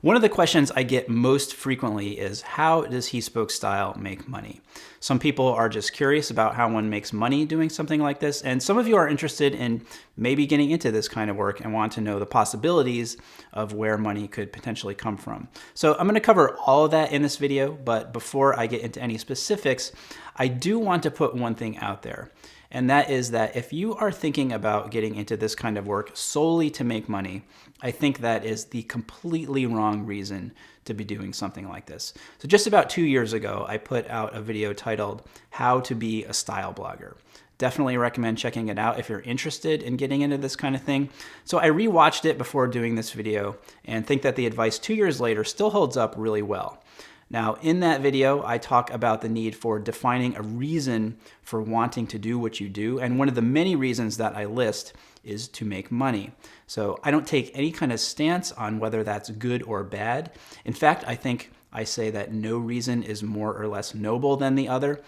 One of the questions I get most frequently is, how does He Spoke Style make money? Some people are just curious about how one makes money doing something like this, and some of you are interested in maybe getting into this kind of work and want to know the possibilities of where money could potentially come from. So I'm going to cover all of that in this video, but before I get into any specifics, I do want to put one thing out there. And that is that if you are thinking about getting into this kind of work solely to make money, I think that is the completely wrong reason to be doing something like this. So just about 2 years ago, I put out a video titled How to Be a Style Blogger. Definitely recommend checking it out if you're interested in getting into this kind of thing. So I rewatched it before doing this video and think that the advice 2 years later still holds up really well. Now, in that video, I talk about the need for defining a reason for wanting to do what you do, and one of the many reasons that I list is to make money. So I don't take any kind of stance on whether that's good or bad. In fact, I think I say that no reason is more or less noble than the other.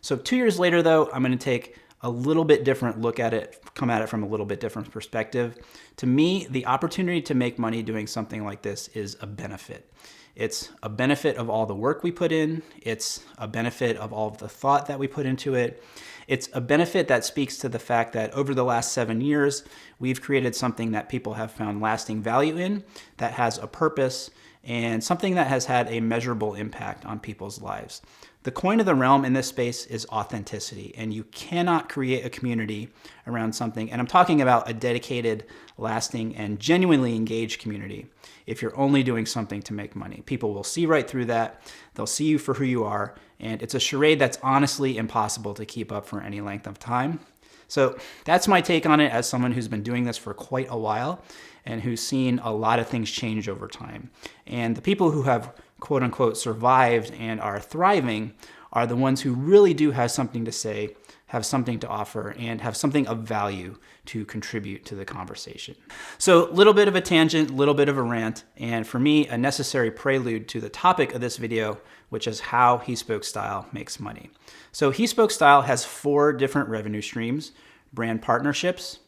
So 2 years later, though, I'm going to take a little bit different look at it, come at it from a little bit different perspective. To me, the opportunity to make money doing something like this is a benefit. It's a benefit of all the work we put in. It's a benefit of all of the thought that we put into it. It's a benefit that speaks to the fact that over the last 7 years, we've created something that people have found lasting value in, that has a purpose, and something that has had a measurable impact on people's lives. The coin of the realm in this space is authenticity, and you cannot create a community around something, and I'm talking about a dedicated, lasting, and genuinely engaged community, if you're only doing something to make money. People will see right through that, they'll see you for who you are, and it's a charade that's honestly impossible to keep up for any length of time. So that's my take on it as someone who's been doing this for quite a while and who's seen a lot of things change over time. And the people who have quote unquote survived and are thriving are the ones who really do have something to say, have something to offer, and have something of value to contribute to the conversation. So a little bit of a tangent, a little bit of a rant, and for me, a necessary prelude to the topic of this video, which is how He Spoke Style makes money. So He Spoke Style has 4 different revenue streams: brand partnerships,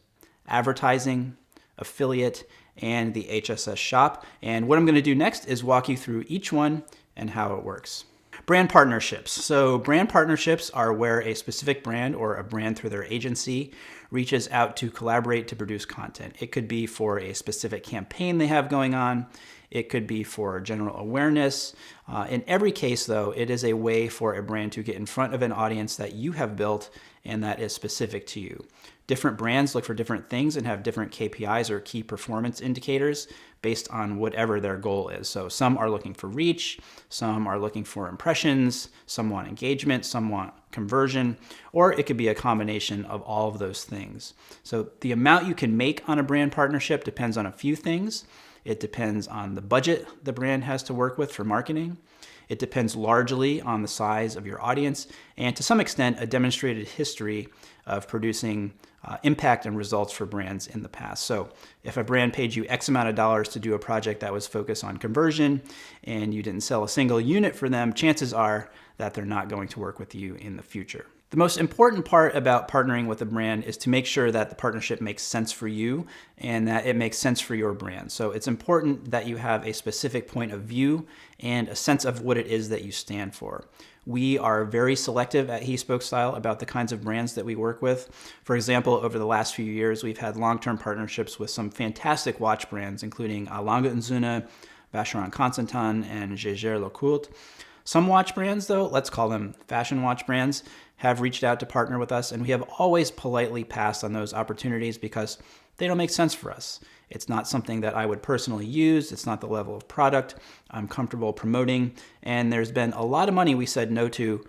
advertising, affiliate, and the HSS shop. And what I'm going to do next is walk you through each one and how it works. Brand partnerships. So brand partnerships are where a specific brand or a brand through their agency reaches out to collaborate to produce content. It could be for a specific campaign they have going on. It could be for general awareness. In every case, though, it is a way for a brand to get in front of an audience that you have built and that is specific to you. Different brands look for different things and have different KPIs or key performance indicators based on whatever their goal is. So some are looking for reach, some are looking for impressions, some want engagement, some want conversion, or it could be a combination of all of those things. So the amount you can make on a brand partnership depends on a few things. It depends on the budget the brand has to work with for marketing. It depends largely on the size of your audience and, to some extent, a demonstrated history of producing impact and results for brands in the past. So if a brand paid you X amount of dollars to do a project that was focused on conversion and you didn't sell a single unit for them, chances are that they're not going to work with you in the future. The most important part about partnering with a brand is to make sure that the partnership makes sense for you and that it makes sense for your brand. So it's important that you have a specific point of view and a sense of what it is that you stand for. We are very selective at He Spoke Style about the kinds of brands that we work with. For example, over the last few years, we've had long-term partnerships with some fantastic watch brands, including A. Lange & Söhne, Vacheron Constantin, and Jaeger LeCoultre. Some watch brands, though, let's call them fashion watch brands, have reached out to partner with us, and we have always politely passed on those opportunities because they don't make sense for us. It's not something that I would personally use. It's not the level of product I'm comfortable promoting, and there's been a lot of money we said no to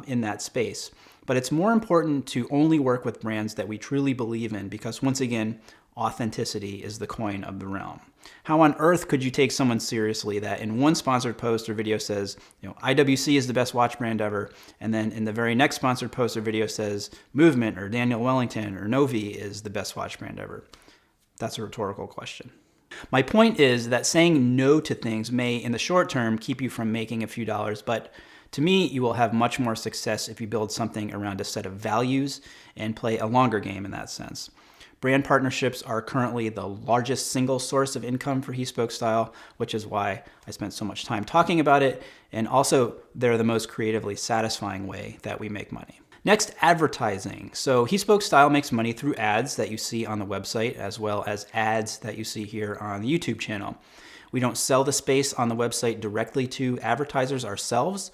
in that space. But it's more important to only work with brands that we truly believe in because, once again, authenticity is the coin of the realm. How on earth could you take someone seriously that in one sponsored post or video says, IWC is the best watch brand ever, and then in the very next sponsored post or video says Movement or Daniel Wellington or Novi is the best watch brand ever? That's a rhetorical question. My point is that saying no to things may, in the short term, keep you from making a few dollars, but to me, you will have much more success if you build something around a set of values and play a longer game in that sense. Brand partnerships are currently the largest single source of income for He Spoke Style, which is why I spent so much time talking about it. And also, they're the most creatively satisfying way that we make money. Next, advertising. So He Spoke Style makes money through ads that you see on the website, as well as ads that you see here on the YouTube channel. We don't sell the space on the website directly to advertisers ourselves.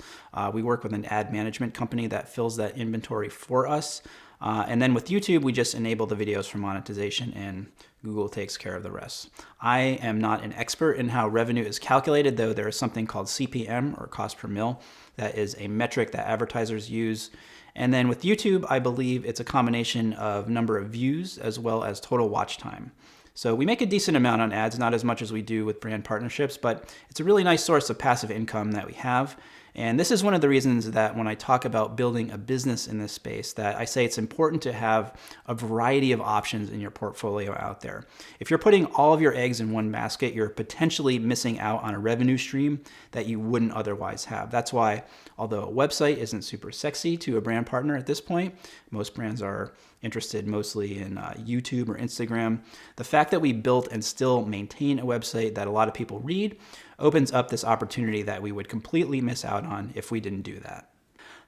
We work with an ad management company that fills that inventory for us. And then with YouTube, we just enable the videos for monetization and Google takes care of the rest. I am not an expert in how revenue is calculated, though there is something called CPM, or cost per mil. That is a metric that advertisers use. And then with YouTube, I believe it's a combination of number of views as well as total watch time. So we make a decent amount on ads, not as much as we do with brand partnerships, but it's a really nice source of passive income that we have. And this is one of the reasons that when I talk about building a business in this space, that I say it's important to have a variety of options in your portfolio out there. If you're putting all of your eggs in one basket, you're potentially missing out on a revenue stream that you wouldn't otherwise have. That's why, although a website isn't super sexy to a brand partner at this point, most brands are interested mostly in YouTube or Instagram. The fact that we built and still maintain a website that a lot of people read opens up this opportunity that we would completely miss out on if we didn't do that.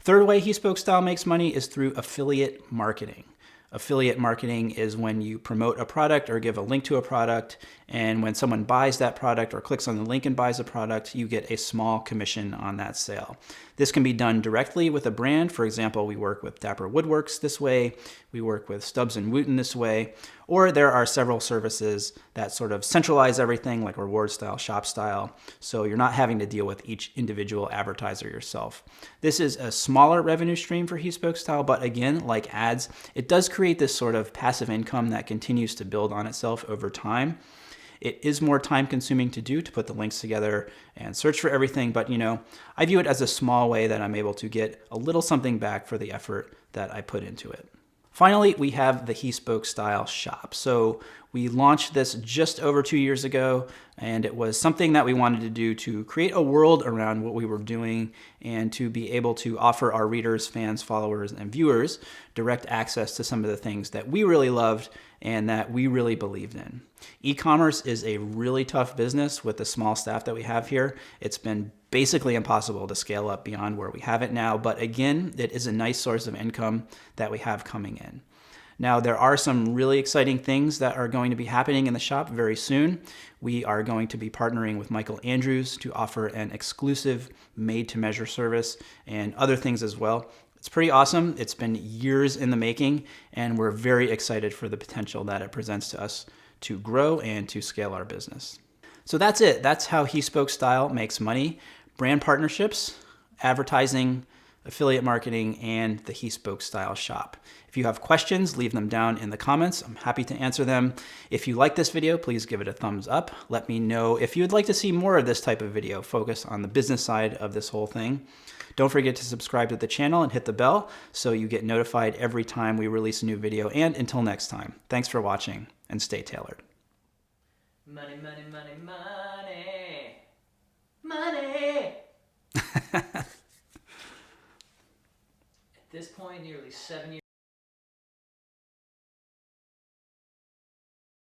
Third way He Spoke Style makes money is through affiliate marketing. Affiliate marketing is when you promote a product or give a link to a product, and when someone buys that product or clicks on the link and buys a product, you get a small commission on that sale. This can be done directly with a brand. For example, we work with Dapper Woodworks this way, we work with Stubbs & Wooten this way, or there are several services that sort of centralize everything, like Reward Style, Shop Style, so you're not having to deal with each individual advertiser yourself. This is a smaller revenue stream for He Spoke Style, but again, like ads, it does create this sort of passive income that continues to build on itself over time. It is more time consuming to do, to put the links together and search for everything, but I view it as a small way that I'm able to get a little something back for the effort that I put into it. Finally, we have the He Spoke Style shop. So we launched this just over 2 years ago, and it was something that we wanted to do to create a world around what we were doing and to be able to offer our readers, fans, followers, and viewers direct access to some of the things that we really loved and that we really believed in. E-commerce is a really tough business with the small staff that we have here. It's been basically impossible to scale up beyond where we have it now, but again, it is a nice source of income that we have coming in. Now, there are some really exciting things that are going to be happening in the shop very soon. We are going to be partnering with Michael Andrews to offer an exclusive made-to-measure service and other things as well. It's pretty awesome. It's been years in the making, and we're very excited for the potential that it presents to us to grow and to scale our business. So that's it. That's how He Spoke Style makes money. Brand partnerships, advertising, affiliate marketing, and the He Spoke Style shop. If you have questions, leave them down in the comments. I'm happy to answer them. If you like this video, please give it a thumbs up. Let me know if you would like to see more of this type of video focused on the business side of this whole thing. Don't forget to subscribe to the channel and hit the bell so you get notified every time we release a new video. And until next time, thanks for watching and stay tailored. Money, money, money, money, money. At this point, nearly 7 years.